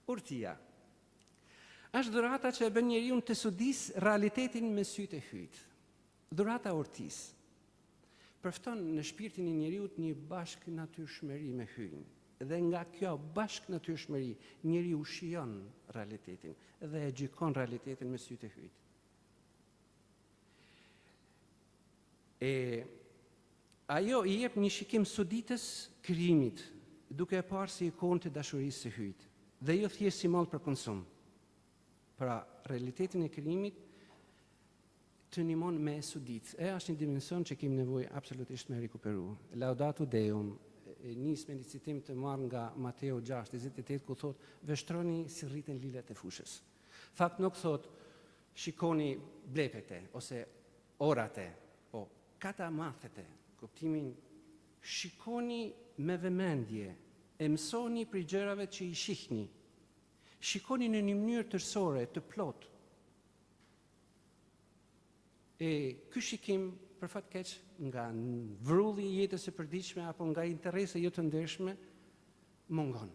Urtia është dhurata që e bën njeriu të sudis realitetin me sytë e hyjt. Dhurata e urtisë përfton në shpirtin e njeriu një bashk natyrshmëri me hyjin. Dhe nga kjo bashk natyrshmëri njeriu shijon realitetin dhe e gjykon realitetin me sytë e hyjt. Ajo i jep një shikim suditës krijimit, duke e parë si ikonë të dashurisë së hyjt, dhe jo thjesht si mall për konsum. Pra, realitetin e krijimit të ndihmon me sudit. Është një dimension që kemi nevojë absolutisht me rikuperu. Laudato Deum nis me një citim të marrë nga Mateo 6:28, ku thot: "Veshtroni si rriten lilet e fushës." Fakt nuk thot shikoni blepet e ose orat e, po katamathet e, kuptimin shikoni me vëmendje, e mësoni prej gjërave që i shihni. Shikoni në një mënyrë tërësore, të plotë. Ky shikim, për fat keq, nga vrulli i jetës së përditshme apo nga interese jo të ndershme, mungon.